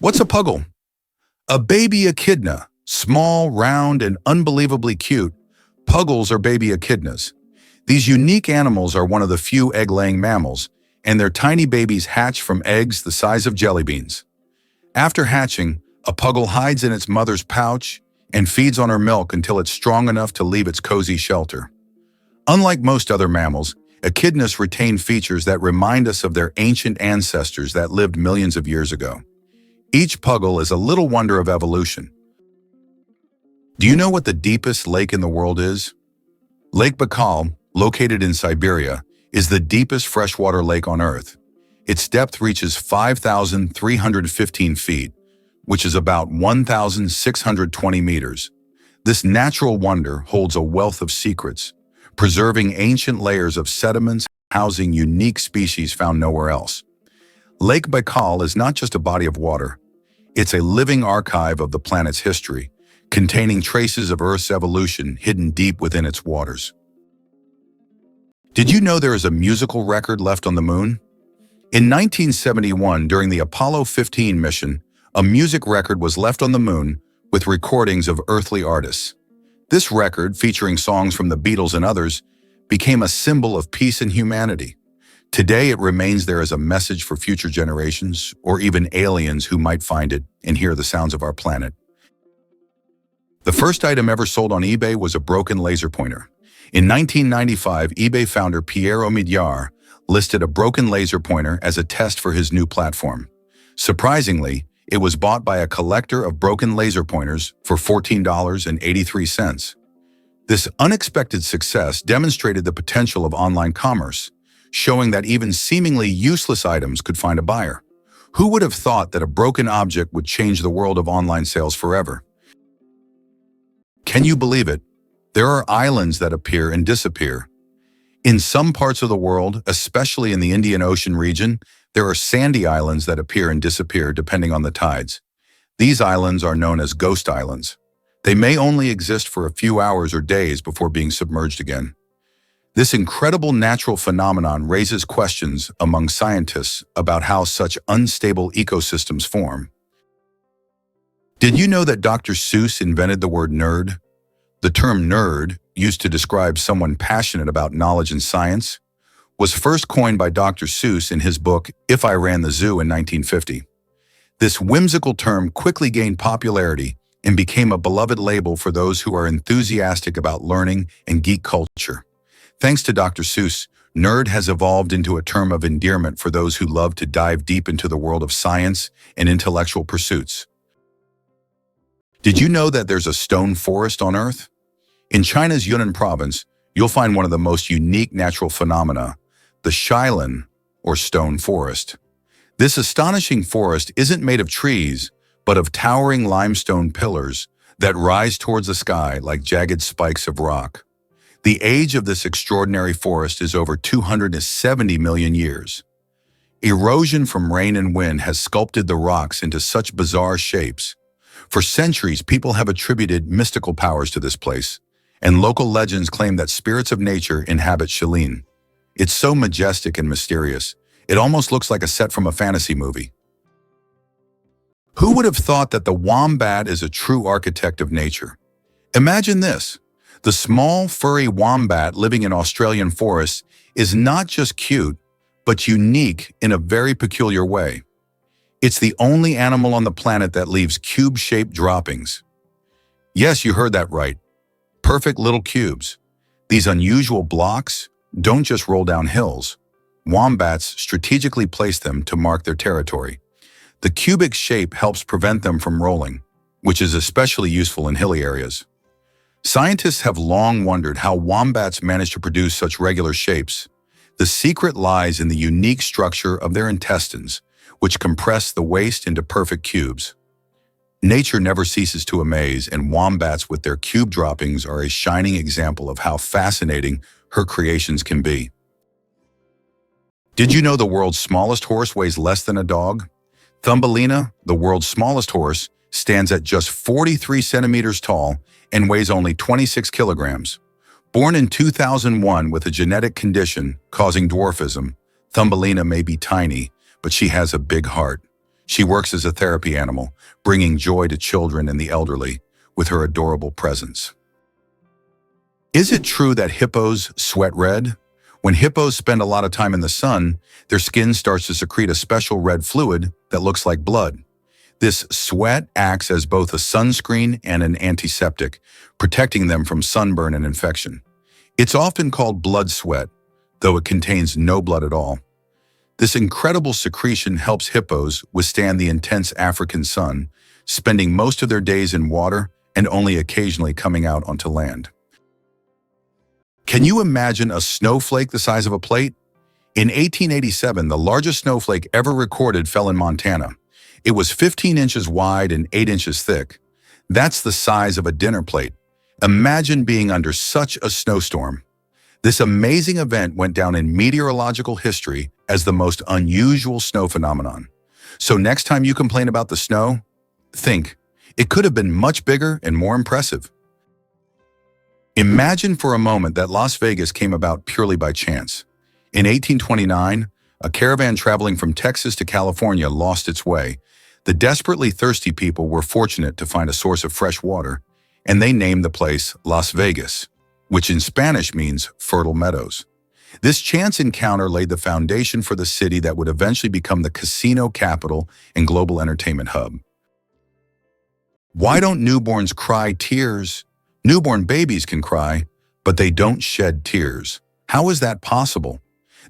What's a puggle? A baby echidna. Small, round, and unbelievably cute, puggles are baby echidnas. These unique animals are one of the few egg-laying mammals, and their tiny babies hatch from eggs the size of jelly beans. After hatching, a puggle hides in its mother's pouch and feeds on her milk until it's strong enough to leave its cozy shelter. Unlike most other mammals, echidnas retain features that remind us of their ancient ancestors that lived millions of years ago. Each puggle is a little wonder of evolution. Do you know what the deepest lake in the world is? Lake Baikal, located in Siberia, is the deepest freshwater lake on Earth. Its depth reaches 5,315 feet, which is about 1,620 meters. This natural wonder holds a wealth of secrets, preserving ancient layers of sediments housing unique species found nowhere else. Lake Baikal is not just a body of water. It's a living archive of the planet's history, containing traces of Earth's evolution hidden deep within its waters. Did you know there is a musical record left on the moon? In 1971, during the Apollo 15 mission, a music record was left on the moon with recordings of earthly artists. This record, featuring songs from the Beatles and others, became a symbol of peace and humanity. Today, it remains there as a message for future generations, or even aliens who might find it and hear the sounds of our planet. The first item ever sold on eBay was a broken laser pointer. In 1995, eBay founder Pierre Omidyar listed a broken laser pointer as a test for his new platform. Surprisingly, it was bought by a collector of broken laser pointers for $14.83. This unexpected success demonstrated the potential of online commerce, showing that even seemingly useless items could find a buyer. Who would have thought that a broken object would change the world of online sales forever? Can you believe it? There are islands that appear and disappear. In some parts of the world, especially in the Indian Ocean region, there are sandy islands that appear and disappear depending on the tides. These islands are known as ghost islands. They may only exist for a few hours or days before being submerged again. This incredible natural phenomenon raises questions among scientists about how such unstable ecosystems form. Did you know that Dr. Seuss invented the word nerd? The term nerd, used to describe someone passionate about knowledge and science, was first coined by Dr. Seuss in his book If I Ran the Zoo in 1950. This whimsical term quickly gained popularity and became a beloved label for those who are enthusiastic about learning and geek culture. Thanks to Dr. Seuss, nerd has evolved into a term of endearment for those who love to dive deep into the world of science and intellectual pursuits. Did you know that there's a stone forest on Earth? In China's Yunnan province, you'll find one of the most unique natural phenomena, the Shilin, or stone forest. This astonishing forest isn't made of trees, but of towering limestone pillars that rise towards the sky like jagged spikes of rock. The age of this extraordinary forest is over 270 million years. Erosion from rain and wind has sculpted the rocks into such bizarre shapes. For centuries, people have attributed mystical powers to this place, and local legends claim that spirits of nature inhabit Shilin. It's so majestic and mysterious, it almost looks like a set from a fantasy movie. Who would have thought that the wombat is a true architect of nature? Imagine this. The small, furry wombat living in Australian forests is not just cute, but unique in a very peculiar way. It's the only animal on the planet that leaves cube-shaped droppings. Yes, you heard that right. Perfect little cubes. These unusual blocks don't just roll down hills. Wombats strategically place them to mark their territory. The cubic shape helps prevent them from rolling, which is especially useful in hilly areas. Scientists have long wondered how wombats manage to produce such regular shapes. The secret lies in the unique structure of their intestines, which compress the waste into perfect cubes. Nature never ceases to amaze, and wombats with their cube droppings are a shining example of how fascinating her creations can be. Did you know the world's smallest horse weighs less than a dog? Thumbelina, the world's smallest horse, stands at just 43 centimeters tall and weighs only 26 kilograms. Born in 2001 with a genetic condition causing dwarfism, Thumbelina may be tiny, but she has a big heart. She works as a therapy animal, bringing joy to children and the elderly with her adorable presence. Is it true that hippos sweat red? When hippos spend a lot of time in the sun, their skin starts to secrete a special red fluid that looks like blood. This sweat acts as both a sunscreen and an antiseptic, protecting them from sunburn and infection. It's often called blood sweat, though it contains no blood at all. This incredible secretion helps hippos withstand the intense African sun, spending most of their days in water and only occasionally coming out onto land. Can you imagine a snowflake the size of a plate? In 1887, the largest snowflake ever recorded fell in Montana. It was 15 inches wide and 8 inches thick. That's the size of a dinner plate. Imagine being under such a snowstorm. This amazing event went down in meteorological history as the most unusual snow phenomenon. So next time you complain about the snow, think, it could have been much bigger and more impressive. Imagine for a moment that Las Vegas came about purely by chance. In 1829, a caravan traveling from Texas to California lost its way. The desperately thirsty people were fortunate to find a source of fresh water, and they named the place Las Vegas, which in Spanish means fertile meadows. This chance encounter laid the foundation for the city that would eventually become the casino capital and global entertainment hub. Why don't newborns cry tears? Newborn babies can cry, but they don't shed tears. How is that possible?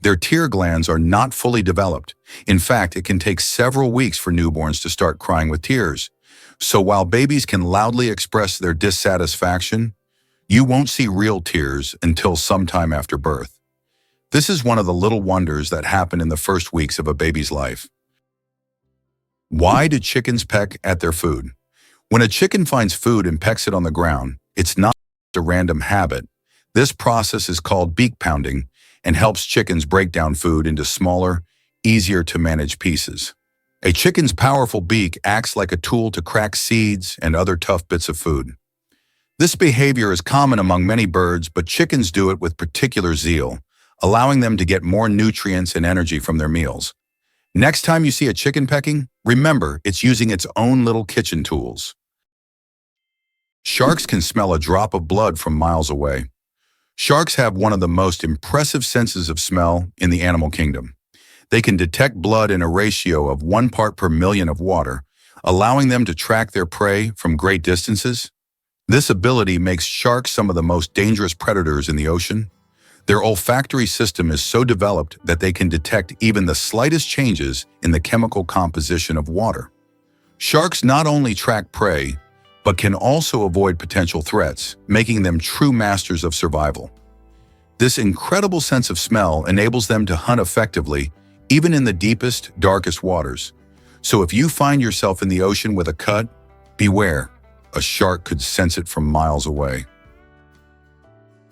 Their tear glands are not fully developed. In fact, it can take several weeks for newborns to start crying with tears. So while babies can loudly express their dissatisfaction, you won't see real tears until sometime after birth. This is one of the little wonders that happen in the first weeks of a baby's life. Why do chickens peck at their food? When a chicken finds food and pecks it on the ground, it's not a random habit. This process is called beak pounding and helps chickens break down food into smaller, easier to manage pieces. A chicken's powerful beak acts like a tool to crack seeds and other tough bits of food. This behavior is common among many birds, but chickens do it with particular zeal, allowing them to get more nutrients and energy from their meals. Next time you see a chicken pecking, remember it's using its own little kitchen tools. Sharks can smell a drop of blood from miles away. Sharks have one of the most impressive senses of smell in the animal kingdom. They can detect blood in a ratio of 1 part per million of water, allowing them to track their prey from great distances. This ability makes sharks some of the most dangerous predators in the ocean. Their olfactory system is so developed that they can detect even the slightest changes in the chemical composition of water. Sharks not only track prey, but can also avoid potential threats, making them true masters of survival. This incredible sense of smell enables them to hunt effectively, even in the deepest, darkest waters. So if you find yourself in the ocean with a cut, beware. A shark could sense it from miles away.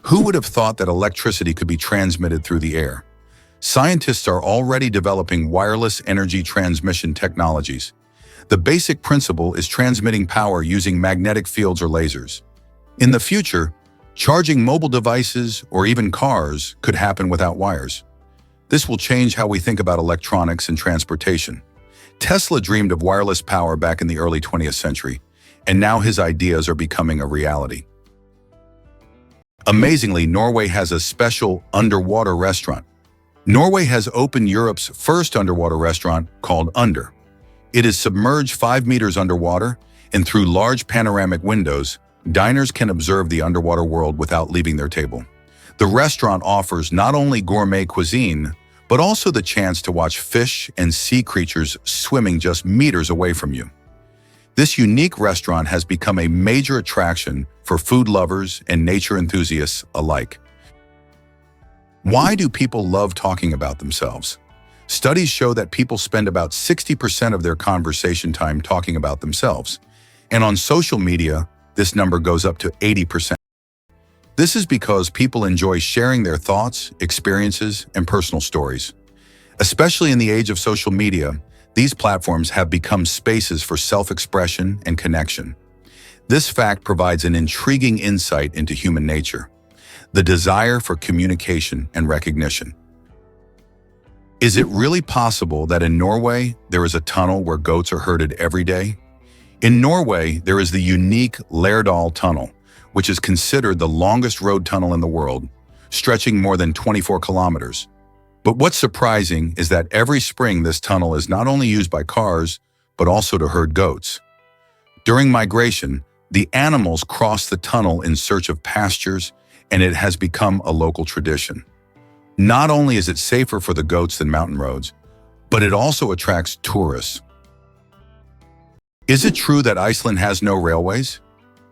Who would have thought that electricity could be transmitted through the air? Scientists are already developing wireless energy transmission technologies. The basic principle is transmitting power using magnetic fields or lasers. In the future, charging mobile devices or even cars could happen without wires. This will change how we think about electronics and transportation. Tesla dreamed of wireless power back in the early 20th century, and now his ideas are becoming a reality. Amazingly, Norway has a special underwater restaurant. Norway has opened Europe's first underwater restaurant called Under. It is submerged 5 meters underwater, and through large panoramic windows, diners can observe the underwater world without leaving their table. The restaurant offers not only gourmet cuisine, but also the chance to watch fish and sea creatures swimming just meters away from you. This unique restaurant has become a major attraction for food lovers and nature enthusiasts alike. Why do people love talking about themselves? Studies show that people spend about 60% of their conversation time talking about themselves. And on social media, this number goes up to 80%. This is because people enjoy sharing their thoughts, experiences, and personal stories. Especially in the age of social media, these platforms have become spaces for self-expression and connection. This fact provides an intriguing insight into human nature, the desire for communication and recognition. Is it really possible that in Norway there is a tunnel where goats are herded every day? In Norway, there is the unique Lærdal Tunnel, which is considered the longest road tunnel in the world, stretching more than 24 kilometers. But what's surprising is that every spring this tunnel is not only used by cars, but also to herd goats. During migration, the animals cross the tunnel in search of pastures, and it has become a local tradition. Not only is it safer for the goats than mountain roads, but it also attracts tourists. Is it true that Iceland has no railways?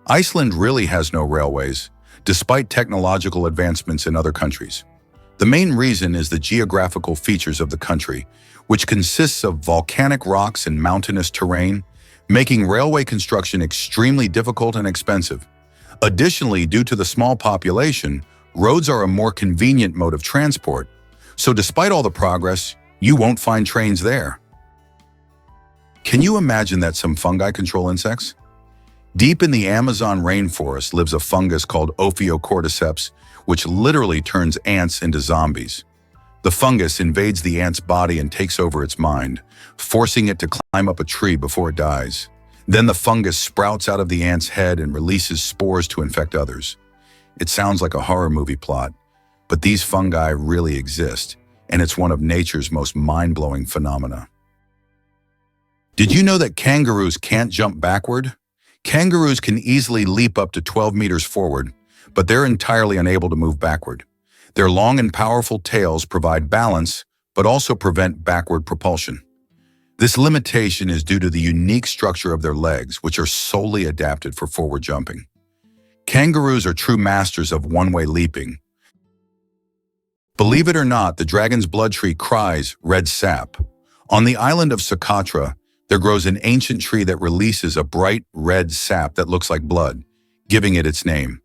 Iceland really has no railways, despite technological advancements in other countries. The main reason is the geographical features of the country, which consists of volcanic rocks and mountainous terrain, making railway construction extremely difficult and expensive. Additionally, due to the small population, roads are a more convenient mode of transport, so despite all the progress, you won't find trains there. Can you imagine that some fungi control insects? Deep in the Amazon rainforest lives a fungus called Ophiocordyceps, which literally turns ants into zombies. The fungus invades the ant's body and takes over its mind, forcing it to climb up a tree before it dies. Then the fungus sprouts out of the ant's head and releases spores to infect others. It sounds like a horror movie plot, but these fungi really exist, and it's one of nature's most mind-blowing phenomena. Did you know that kangaroos can't jump backward? Kangaroos can easily leap up to 12 meters forward, but they're entirely unable to move backward. Their long and powerful tails provide balance, but also prevent backward propulsion. This limitation is due to the unique structure of their legs, which are solely adapted for forward jumping. Kangaroos are true masters of one-way leaping. Believe it or not, the dragon's blood tree cries red sap. On the island of Socotra, there grows an ancient tree that releases a bright red sap that looks like blood, giving it its name.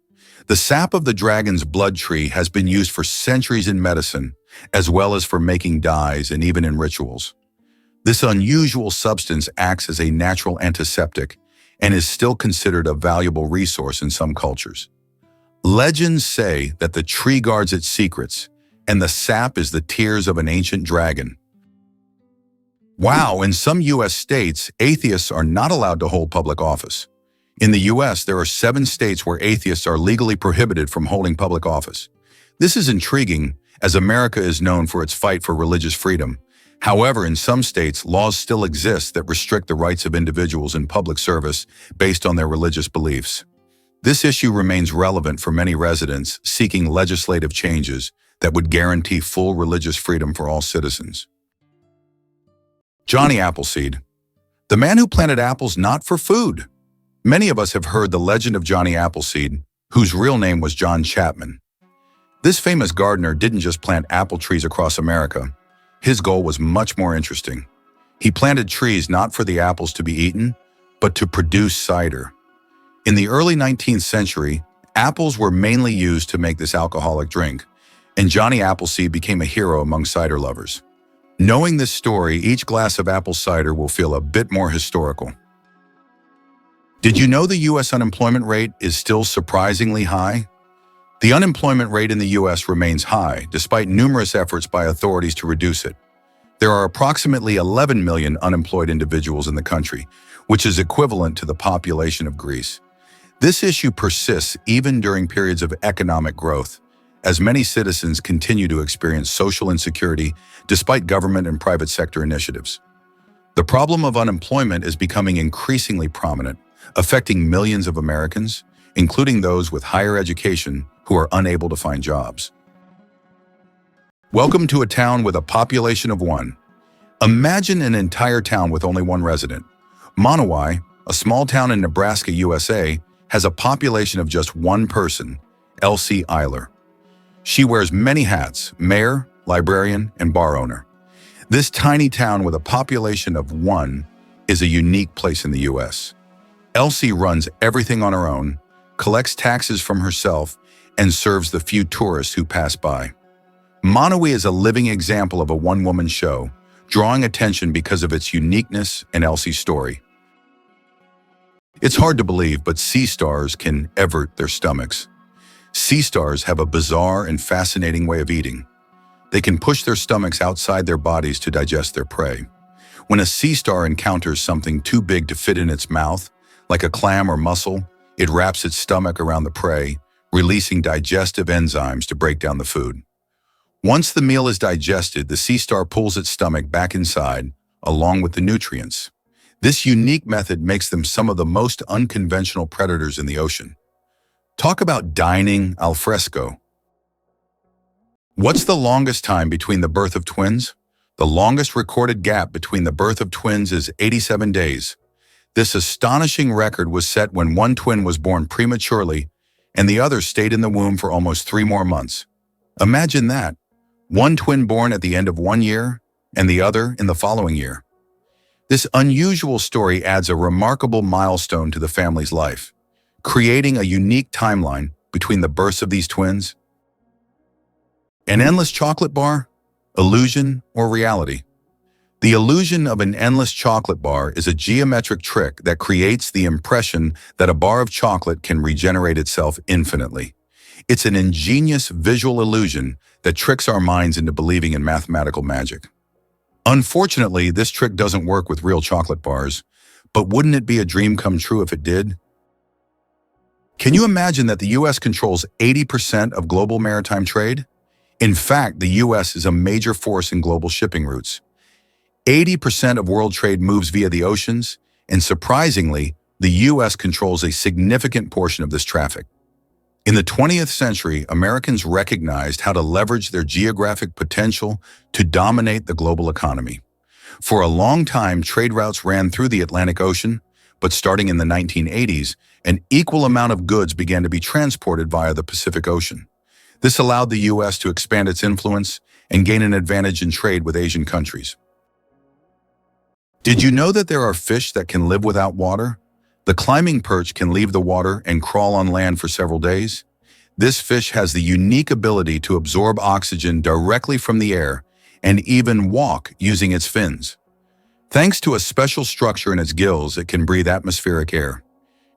The sap of the dragon's blood tree has been used for centuries in medicine, as well as for making dyes and even in rituals. This unusual substance acts as a natural antiseptic and is still considered a valuable resource in some cultures. Legends say that the tree guards its secrets, and the sap is the tears of an ancient dragon. Wow, in some U.S. states, atheists are not allowed to hold public office. In the U.S., there are 7 states where atheists are legally prohibited from holding public office. This is intriguing, as America is known for its fight for religious freedom. However, in some states, laws still exist that restrict the rights of individuals in public service based on their religious beliefs. This issue remains relevant for many residents seeking legislative changes that would guarantee full religious freedom for all citizens. Johnny Appleseed, the man who planted apples not for food. Many of us have heard the legend of Johnny Appleseed, whose real name was John Chapman. This famous gardener didn't just plant apple trees across America. His goal was much more interesting. He planted trees not for the apples to be eaten, but to produce cider. In the early 19th century, apples were mainly used to make this alcoholic drink, and Johnny Appleseed became a hero among cider lovers. Knowing this story, each glass of apple cider will feel a bit more historical. Did you know the U.S. unemployment rate is still surprisingly high? The unemployment rate in the U.S. remains high, despite numerous efforts by authorities to reduce it. There are approximately 11 million unemployed individuals in the country, which is equivalent to the population of Greece. This issue persists even during periods of economic growth, as many citizens continue to experience social insecurity despite government and private sector initiatives. The problem of unemployment is becoming increasingly prominent, affecting millions of Americans, including those with higher education who are unable to find jobs. Welcome to a town with a population of 1. Imagine an entire town with only 1 resident. Monowai, a small town in Nebraska, USA, has a population of just 1 person, Elsie Eiler. She wears many hats: mayor, librarian, and bar owner. This tiny town with a population of 1 is a unique place in the U.S. Elsie runs everything on her own, collects taxes from herself, and serves the few tourists who pass by. Monowai is a living example of a one-woman show, drawing attention because of its uniqueness and Elsie's story. It's hard to believe, but sea stars can evert their stomachs. Sea stars have a bizarre and fascinating way of eating. They can push their stomachs outside their bodies to digest their prey. When a sea star encounters something too big to fit in its mouth, like a clam or mussel, it wraps its stomach around the prey, releasing digestive enzymes to break down the food. Once the meal is digested, the sea star pulls its stomach back inside, along with the nutrients. This unique method makes them some of the most unconventional predators in the ocean. Talk about dining al fresco. What's the longest time between the birth of twins? The longest recorded gap between the birth of twins is 87 days. This astonishing record was set when one twin was born prematurely and the other stayed in the womb for almost 3 more months. Imagine that. One twin born at the end of 1 year and the other in the following year. This unusual story adds a remarkable milestone to the family's life, creating a unique timeline between the births of these twins. An endless chocolate bar? Illusion or reality? The illusion of an endless chocolate bar is a geometric trick that creates the impression that a bar of chocolate can regenerate itself infinitely. It's an ingenious visual illusion that tricks our minds into believing in mathematical magic. Unfortunately, this trick doesn't work with real chocolate bars, but wouldn't it be a dream come true if it did? Can you imagine that the U.S. controls 80% of global maritime trade? In fact, the U.S. is a major force in global shipping routes. 80% of world trade moves via the oceans, and surprisingly, the U.S. controls a significant portion of this traffic. In the 20th century, Americans recognized how to leverage their geographic potential to dominate the global economy. For a long time, trade routes ran through the Atlantic Ocean, but starting in the 1980s, an equal amount of goods began to be transported via the Pacific Ocean. This allowed the U.S. to expand its influence and gain an advantage in trade with Asian countries. Did you know that there are fish that can live without water? The climbing perch can leave the water and crawl on land for several days. This fish has the unique ability to absorb oxygen directly from the air and even walk using its fins. Thanks to a special structure in its gills, it can breathe atmospheric air.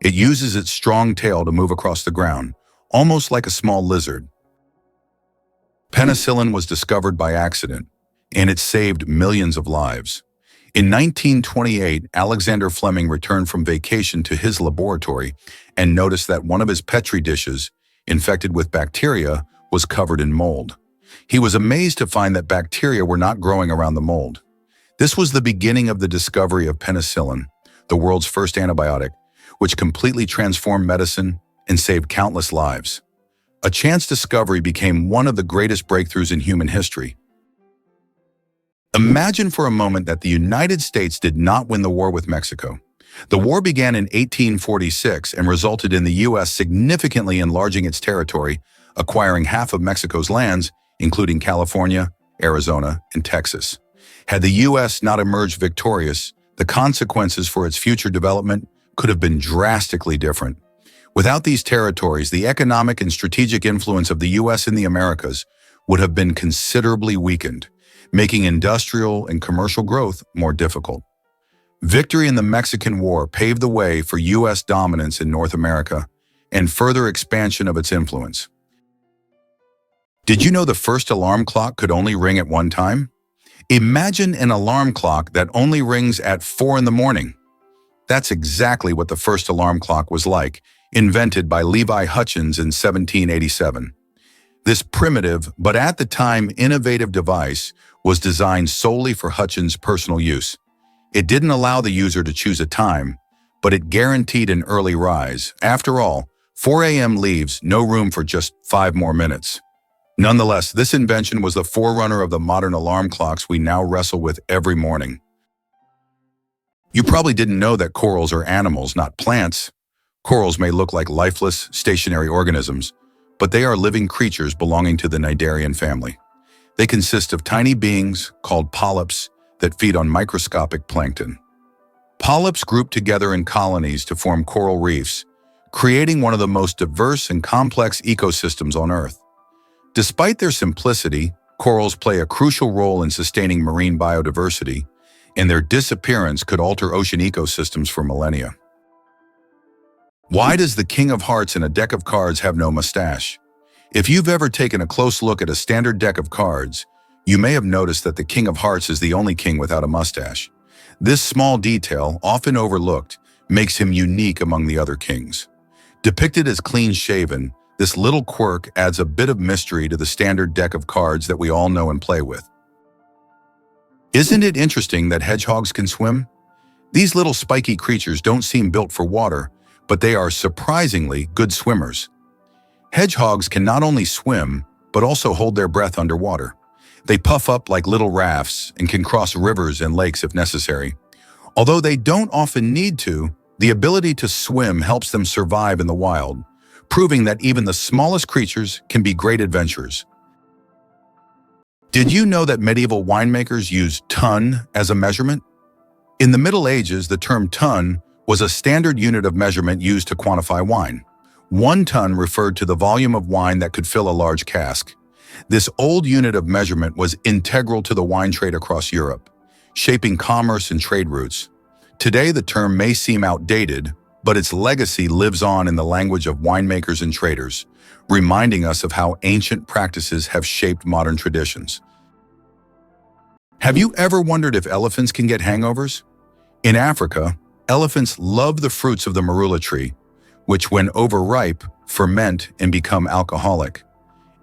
It uses its strong tail to move across the ground, almost like a small lizard. Penicillin was discovered by accident, and it saved millions of lives. In 1928, Alexander Fleming returned from vacation to his laboratory and noticed that one of his Petri dishes, infected with bacteria, was covered in mold. He was amazed to find that bacteria were not growing around the mold. This was the beginning of the discovery of penicillin, the world's first antibiotic, which completely transformed medicine and saved countless lives. A chance discovery became one of the greatest breakthroughs in human history. Imagine for a moment that the United States did not win the war with Mexico. The war began in 1846 and resulted in the U.S. significantly enlarging its territory, acquiring half of Mexico's lands, including California, Arizona, and Texas. Had the U.S. not emerged victorious, the consequences for its future development could have been drastically different. Without these territories, the economic and strategic influence of the U.S. in the Americas would have been considerably weakened, making industrial and commercial growth more difficult. Victory in the Mexican War paved the way for U.S. dominance in North America and further expansion of its influence. Did you know the first alarm clock could only ring at one time? Imagine an alarm clock that only rings at 4 in the morning. That's exactly what the first alarm clock was like, invented by Levi Hutchins in 1787. This primitive, but at the time innovative device was designed solely for Hutchins' personal use. It didn't allow the user to choose a time, but it guaranteed an early rise. After all, 4 a.m. leaves no room for just 5 more minutes. Nonetheless, this invention was the forerunner of the modern alarm clocks we now wrestle with every morning. You probably didn't know that corals are animals, not plants. Corals may look like lifeless, stationary organisms, but they are living creatures belonging to the Cnidarian family. They consist of tiny beings called polyps that feed on microscopic plankton. Polyps group together in colonies to form coral reefs, creating one of the most diverse and complex ecosystems on Earth. Despite their simplicity, corals play a crucial role in sustaining marine biodiversity, and their disappearance could alter ocean ecosystems for millennia. Why does the King of Hearts in a deck of cards have no mustache? If you've ever taken a close look at a standard deck of cards, You may have noticed that the King of Hearts is the only king without a mustache. This small detail, often overlooked, makes him unique among the other kings. Depicted as clean-shaven, this little quirk adds a bit of mystery to the standard deck of cards that we all know and play with. Isn't it interesting that hedgehogs can swim? These little spiky creatures don't seem built for water, but they are surprisingly good swimmers. Hedgehogs can not only swim, but also hold their breath underwater. They puff up like little rafts and can cross rivers and lakes if necessary. Although they don't often need to, the ability to swim helps them survive in the wild, proving that even the smallest creatures can be great adventurers. Did you know that medieval winemakers used ton as a measurement? In the Middle Ages, the term ton was a standard unit of measurement used to quantify wine. 1 ton referred to the volume of wine that could fill a large cask. This old unit of measurement was integral to the wine trade across Europe, shaping commerce and trade routes. Today, the term may seem outdated, but its legacy lives on in the language of winemakers and traders, reminding us of how ancient practices have shaped modern traditions. Have you ever wondered if elephants can get hangovers? In Africa, elephants love the fruits of the marula tree, which when overripe, ferment and become alcoholic.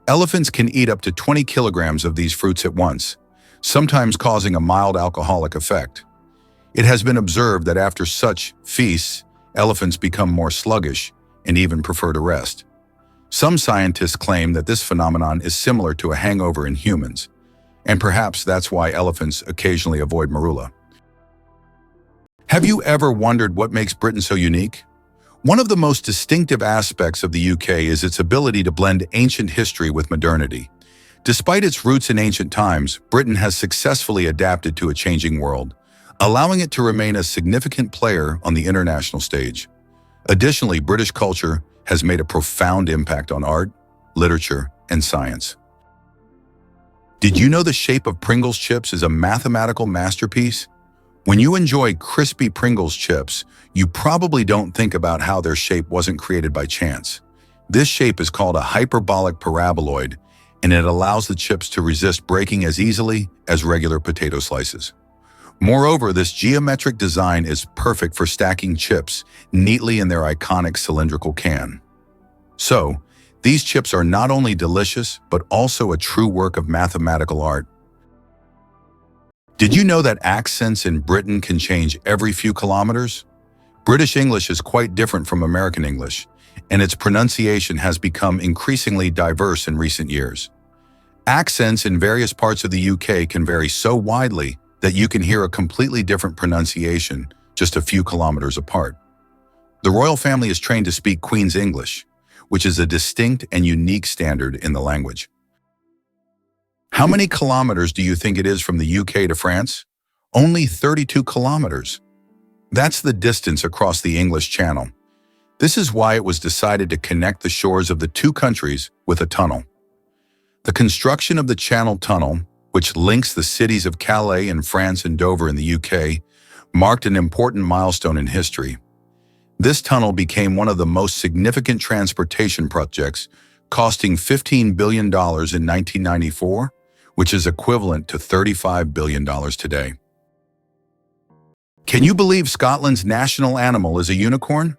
Elephants can eat up to 20 kilograms of these fruits at once, sometimes causing a mild alcoholic effect. It has been observed that after such feasts, elephants become more sluggish and even prefer to rest. Some scientists claim that this phenomenon is similar to a hangover in humans, and perhaps that's why elephants occasionally avoid marula. Have you ever wondered what makes Britain so unique? One of the most distinctive aspects of the UK is its ability to blend ancient history with modernity. Despite its roots in ancient times, Britain has successfully adapted to a changing world, allowing it to remain a significant player on the international stage. Additionally, British culture has made a profound impact on art, literature, and science. Did you know the shape of Pringles chips is a mathematical masterpiece? When you enjoy crispy Pringles chips, you probably don't think about how their shape wasn't created by chance. This shape is called a hyperbolic paraboloid, and it allows the chips to resist breaking as easily as regular potato slices. Moreover, this geometric design is perfect for stacking chips neatly in their iconic cylindrical can. So, these chips are not only delicious, but also a true work of mathematical art. Did you know that accents in Britain can change every few kilometers? British English is quite different from American English, and its pronunciation has become increasingly diverse in recent years. Accents in various parts of the UK can vary so widely that you can hear a completely different pronunciation just a few kilometers apart. The royal family is trained to speak Queen's English, which is a distinct and unique standard in the language. How many kilometers do you think it is from the UK to France? Only 32 kilometers. That's the distance across the English Channel. This is why it was decided to connect the shores of the two countries with a tunnel. The construction of the Channel Tunnel, which links the cities of Calais in France and Dover in the UK, marked an important milestone in history. This tunnel became one of the most significant transportation projects, costing $15 billion in 1994, which is equivalent to $35 billion today. Can you believe Scotland's national animal is a unicorn?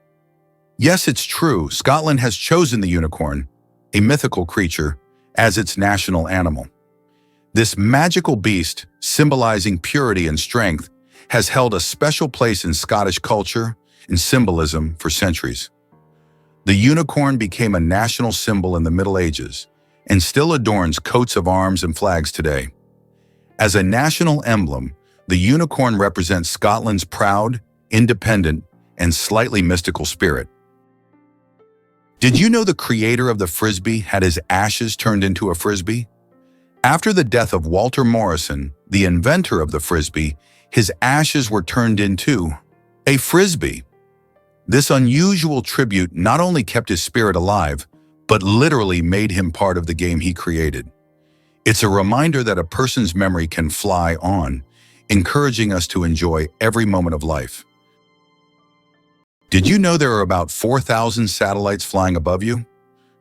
Yes, it's true. Scotland has chosen the unicorn, a mythical creature, as its national animal. This magical beast, symbolizing purity and strength, has held a special place in Scottish culture and symbolism for centuries. The unicorn became a national symbol in the Middle Ages and still adorns coats of arms and flags today. As a national emblem, the unicorn represents Scotland's proud, independent, and slightly mystical spirit. Did you know the creator of the Frisbee had his ashes turned into a Frisbee? After the death of Walter Morrison, the inventor of the Frisbee, his ashes were turned into a Frisbee. This unusual tribute not only kept his spirit alive, but literally made him part of the game he created. It's a reminder that a person's memory can fly on, encouraging us to enjoy every moment of life. Did you know there are about 4,000 satellites flying above you?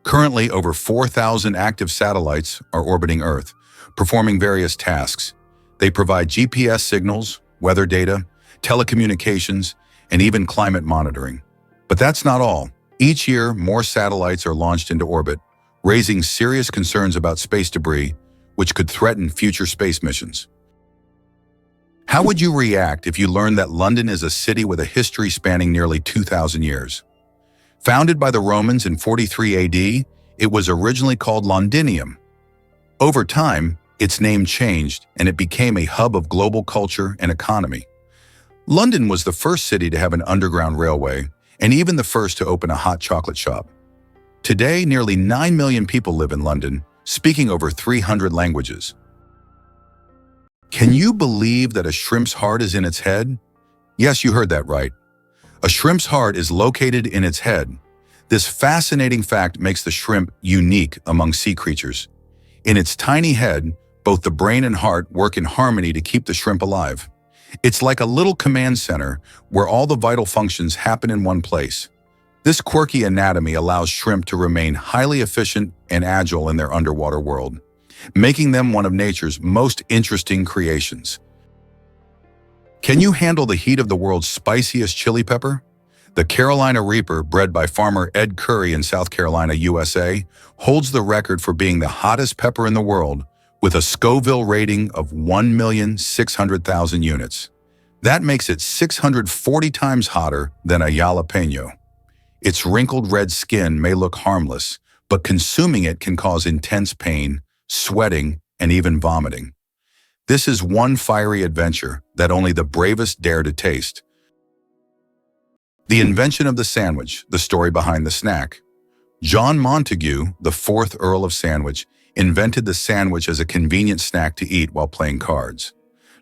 Currently, over 4,000 active satellites are orbiting Earth, performing various tasks. They provide GPS signals, weather data, telecommunications, and even climate monitoring. But that's not all. Each year, more satellites are launched into orbit, raising serious concerns about space debris, which could threaten future space missions. How would you react if you learned that London is a city with a history spanning nearly 2,000 years? Founded by the Romans in 43 AD, it was originally called Londinium. Over time, its name changed and it became a hub of global culture and economy. London was the first city to have an underground railway and even the first to open a hot chocolate shop. Today, nearly 9 million people live in London, speaking over 300 languages. Can you believe that a shrimp's heart is in its head? Yes, you heard that right. A shrimp's heart is located in its head. This fascinating fact makes the shrimp unique among sea creatures. In its tiny head, both the brain and heart work in harmony to keep the shrimp alive. It's like a little command center where all the vital functions happen in one place. This quirky anatomy allows shrimp to remain highly efficient and agile in their underwater world, making them one of nature's most interesting creations. Can you handle the heat of the world's spiciest chili pepper? The Carolina Reaper, bred by farmer Ed Curry in South Carolina, USA, holds the record for being the hottest pepper in the world with a Scoville rating of 1,600,000 units. That makes it 640 times hotter than a jalapeno. Its wrinkled red skin may look harmless, but consuming it can cause intense pain, sweating, and even vomiting. This is one fiery adventure that only the bravest dare to taste. The invention of the sandwich, the story behind the snack. John Montagu, the 4th Earl of Sandwich, invented the sandwich as a convenient snack to eat while playing cards.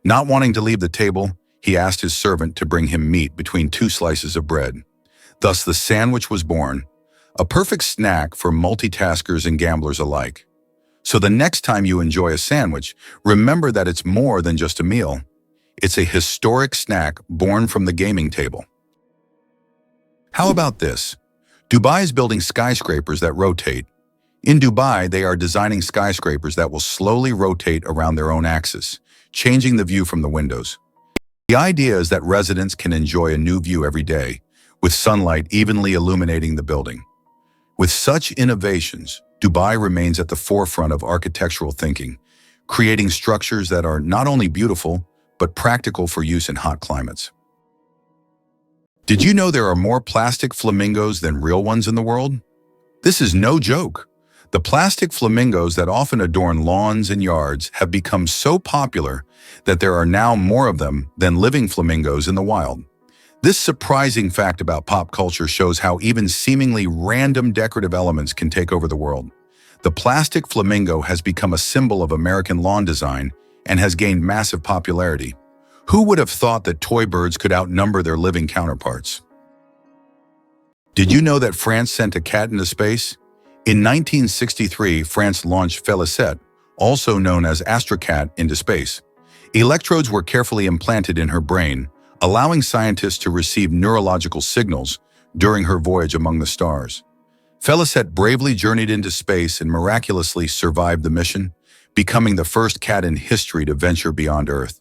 Not wanting to leave the table, he asked his servant to bring him meat between 2 slices of bread. Thus, the sandwich was born, a perfect snack for multitaskers and gamblers alike. So the next time you enjoy a sandwich, remember that it's more than just a meal. It's a historic snack born from the gaming table. How about this? Dubai is building skyscrapers that rotate. In Dubai, they are designing skyscrapers that will slowly rotate around their own axis, changing the view from the windows. The idea is that residents can enjoy a new view every day, with sunlight evenly illuminating the building. With such innovations, Dubai remains at the forefront of architectural thinking, creating structures that are not only beautiful, but practical for use in hot climates. Did you know there are more plastic flamingos than real ones in the world? This is no joke. The plastic flamingos that often adorn lawns and yards have become so popular that there are now more of them than living flamingos in the wild. This surprising fact about pop culture shows how even seemingly random decorative elements can take over the world. The plastic flamingo has become a symbol of American lawn design and has gained massive popularity. Who would have thought that toy birds could outnumber their living counterparts? Did you know that France sent a cat into space? In 1963, France launched Félicette, also known as Astrocat, into space. Electrodes were carefully implanted in her brain, allowing scientists to receive neurological signals during her voyage among the stars. Félicette bravely journeyed into space and miraculously survived the mission, becoming the first cat in history to venture beyond Earth.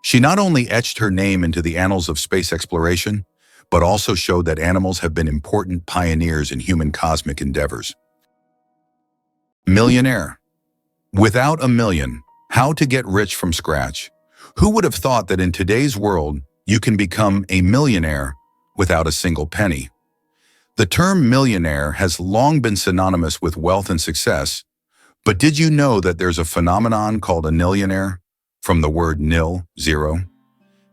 She not only etched her name into the annals of space exploration, but also showed that animals have been important pioneers in human cosmic endeavors. Millionaire. Without a million, how to get rich from scratch? Who would have thought that in today's world, you can become a millionaire without a single penny? The term millionaire has long been synonymous with wealth and success, but did you know that there's a phenomenon called a nillionaire? From the word nil, zero.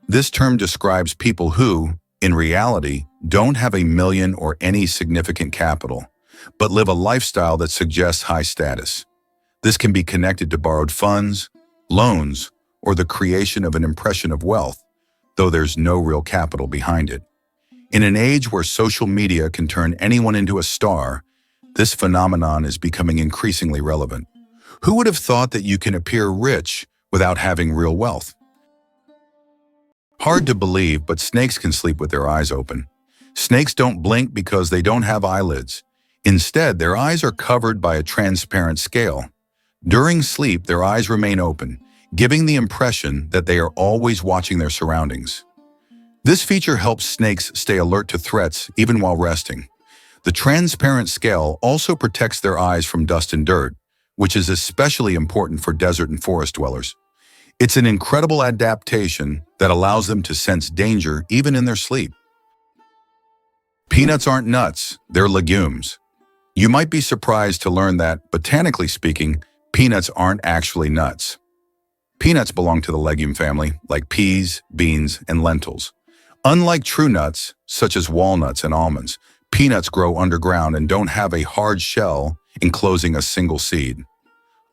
This term describes people who, in reality, don't have a million or any significant capital, but live a lifestyle that suggests high status. This can be connected to borrowed funds, loans, or the creation of an impression of wealth, though there's no real capital behind it. In an age where social media can turn anyone into a star, this phenomenon is becoming increasingly relevant. Who would have thought that you can appear rich without having real wealth? Hard to believe, but snakes can sleep with their eyes open. Snakes don't blink because they don't have eyelids. Instead, their eyes are covered by a transparent scale. During sleep, their eyes remain open, giving the impression that they are always watching their surroundings. This feature helps snakes stay alert to threats even while resting. The transparent scale also protects their eyes from dust and dirt, which is especially important for desert and forest dwellers. It's an incredible adaptation that allows them to sense danger even in their sleep. Peanuts aren't nuts, they're legumes. You might be surprised to learn that, botanically speaking, peanuts aren't actually nuts. Peanuts belong to the legume family, like peas, beans, and lentils. Unlike true nuts, such as walnuts and almonds, peanuts grow underground and don't have a hard shell enclosing a single seed.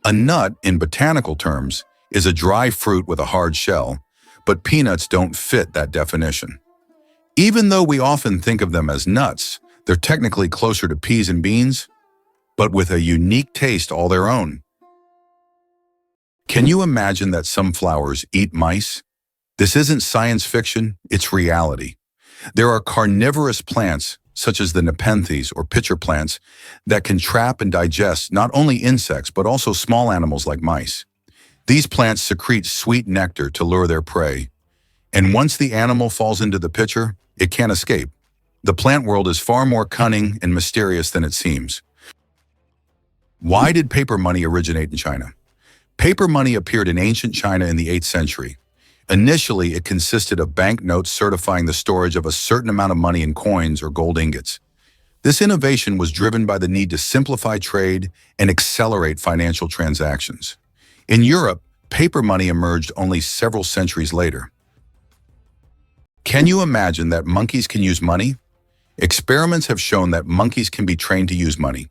A nut, in botanical terms, is a dry fruit with a hard shell, but peanuts don't fit that definition. Even though we often think of them as nuts, they're technically closer to peas and beans, but with a unique taste all their own. Can you imagine that some flowers eat mice? This isn't science fiction, it's reality. There are carnivorous plants, such as the nepenthes or pitcher plants, that can trap and digest not only insects but also small animals like mice. These plants secrete sweet nectar to lure their prey. And once the animal falls into the pitcher, it can't escape. The plant world is far more cunning and mysterious than it seems. Why did paper money originate in China? Paper money appeared in ancient China in the 8th century. Initially, it consisted of banknotes certifying the storage of a certain amount of money in coins or gold ingots. This innovation was driven by the need to simplify trade and accelerate financial transactions. In Europe, paper money emerged only several centuries later. Can you imagine that monkeys can use money? Experiments have shown that monkeys can be trained to use money.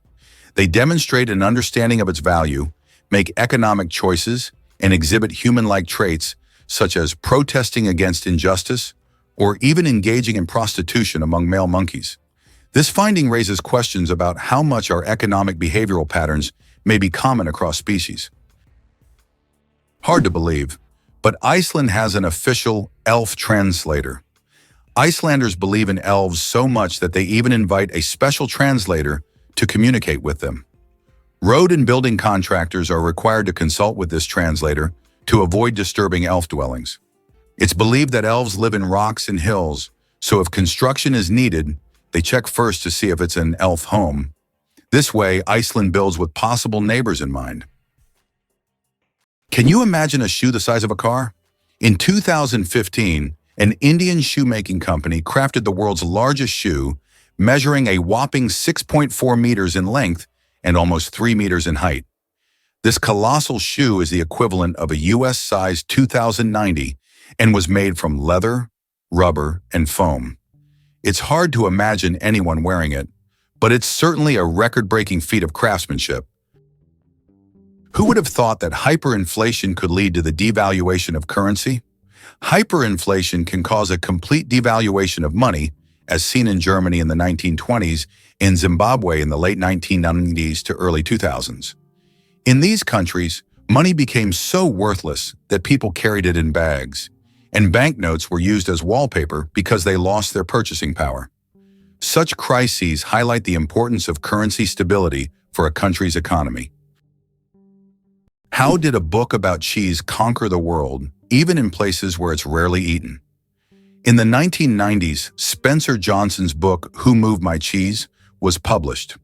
They demonstrate an understanding of its value, make economic choices, and exhibit human-like traits such as protesting against injustice or even engaging in prostitution among male monkeys. This finding raises questions about how much our economic behavioral patterns may be common across species. Hard to believe, but Iceland has an official elf translator. Icelanders believe in elves so much that they even invite a special translator to communicate with them. Road and building contractors are required to consult with this translator to avoid disturbing elf dwellings. It's believed that elves live in rocks and hills, so if construction is needed, they check first to see if it's an elf home. This way, Iceland builds with possible neighbors in mind. Can you imagine a shoe the size of a car? In 2015, an Indian shoemaking company crafted the world's largest shoe, measuring a whopping 6.4 meters in length and almost 3 meters in height. This colossal shoe is the equivalent of a US-sized 2090 and was made from leather, rubber, and foam. It's hard to imagine anyone wearing it, but it's certainly a record-breaking feat of craftsmanship. Who would have thought that hyperinflation could lead to the devaluation of currency? Hyperinflation can cause a complete devaluation of money, as seen in Germany in the 1920s and Zimbabwe in the late 1990s to early 2000s. In these countries, money became so worthless that people carried it in bags, and banknotes were used as wallpaper because they lost their purchasing power. Such crises highlight the importance of currency stability for a country's economy. How did a book about cheese conquer the world, even in places where it's rarely eaten? In the 1990s, Spencer Johnson's book, Who Moved My Cheese, was published.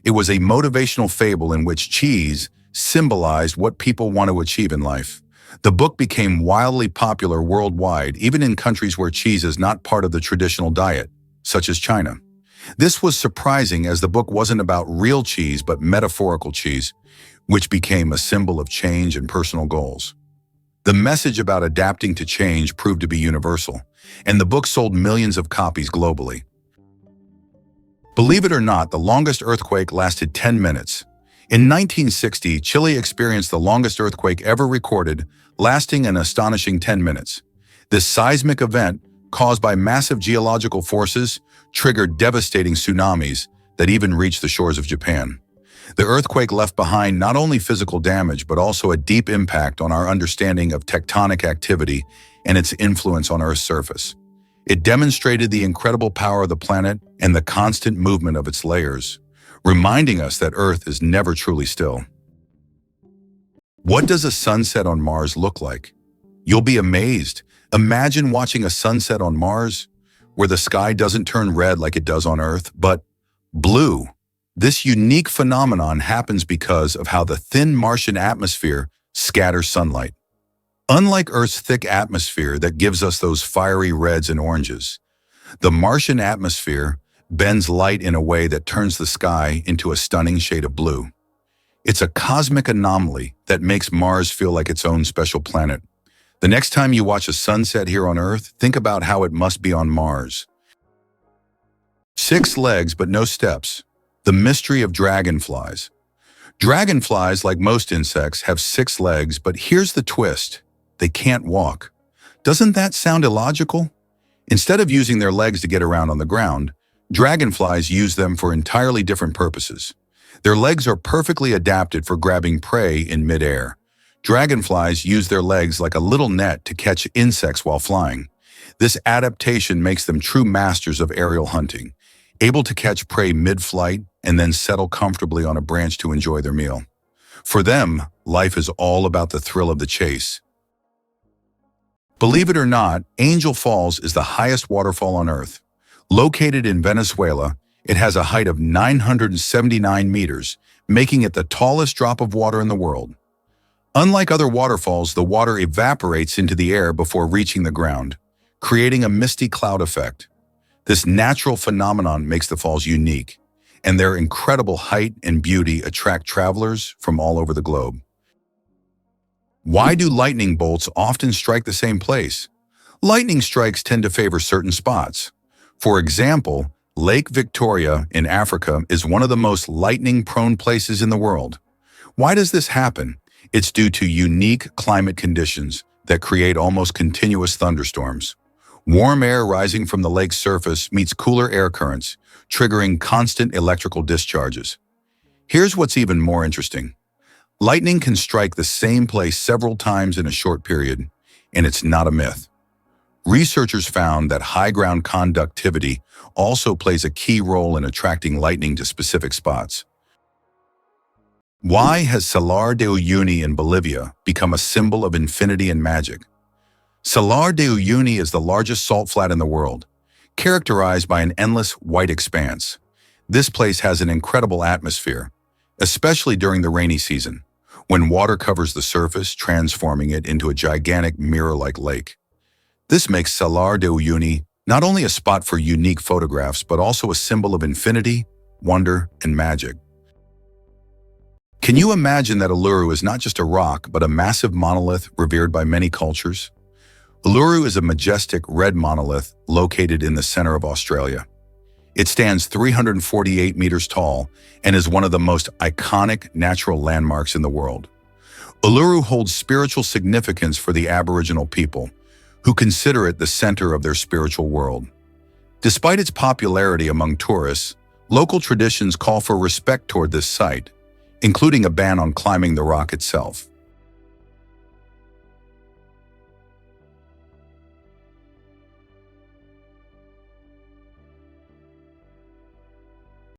It was a motivational fable in which cheese symbolized what people want to achieve in life. The book became wildly popular worldwide, even in countries where cheese is not part of the traditional diet, such as China. This was surprising as the book wasn't about real cheese but metaphorical cheese, which became a symbol of change and personal goals. The message about adapting to change proved to be universal, and the book sold millions of copies globally. Believe it or not, the longest earthquake lasted 10 minutes. In 1960, Chile experienced the longest earthquake ever recorded, lasting an astonishing 10 minutes. This seismic event, caused by massive geological forces, triggered devastating tsunamis that even reached the shores of Japan. The earthquake left behind not only physical damage, but also a deep impact on our understanding of tectonic activity and its influence on Earth's surface. It demonstrated the incredible power of the planet and the constant movement of its layers, reminding us that Earth is never truly still. What does a sunset on Mars look like? You'll be amazed. Imagine watching a sunset on Mars, where the sky doesn't turn red like it does on Earth, but blue. This unique phenomenon happens because of how the thin Martian atmosphere scatters sunlight. Unlike Earth's thick atmosphere that gives us those fiery reds and oranges, the Martian atmosphere bends light in a way that turns the sky into a stunning shade of blue. It's a cosmic anomaly that makes Mars feel like its own special planet. The next time you watch a sunset here on Earth, think about how it must be on Mars. 6 legs but no steps. The mystery of dragonflies. Dragonflies, like most insects, have 6 legs, but here's the twist. They can't walk. Doesn't that sound illogical? Instead of using their legs to get around on the ground, dragonflies use them for entirely different purposes. Their legs are perfectly adapted for grabbing prey in midair. Dragonflies use their legs like a little net to catch insects while flying. This adaptation makes them true masters of aerial hunting, able to catch prey mid-flight and then settle comfortably on a branch to enjoy their meal. For them, life is all about the thrill of the chase. Believe it or not, Angel Falls is the highest waterfall on Earth. Located in Venezuela, it has a height of 979 meters, making it the tallest drop of water in the world. Unlike other waterfalls, the water evaporates into the air before reaching the ground, creating a misty cloud effect. This natural phenomenon makes the falls unique, and their incredible height and beauty attract travelers from all over the globe. Why do lightning bolts often strike the same place? Lightning strikes tend to favor certain spots. For example, Lake Victoria in Africa is one of the most lightning-prone places in the world. Why does this happen? It's due to unique climate conditions that create almost continuous thunderstorms. Warm air rising from the lake's surface meets cooler air currents, triggering constant electrical discharges. Here's what's even more interesting. Lightning can strike the same place several times in a short period, and it's not a myth. Researchers found that high ground conductivity also plays a key role in attracting lightning to specific spots. Why has Salar de Uyuni in Bolivia become a symbol of infinity and magic? Salar de Uyuni is the largest salt flat in the world, characterized by an endless white expanse. This place has an incredible atmosphere, especially during the rainy season, when water covers the surface, transforming it into a gigantic mirror-like lake. This makes Salar de Uyuni not only a spot for unique photographs, but also a symbol of infinity, wonder, and magic. Can you imagine that Uluru is not just a rock, but a massive monolith revered by many cultures? Uluru is a majestic red monolith located in the center of Australia. It stands 348 meters tall and is one of the most iconic natural landmarks in the world. Uluru holds spiritual significance for the Aboriginal people, who consider it the center of their spiritual world. Despite its popularity among tourists, local traditions call for respect toward this site, including a ban on climbing the rock itself.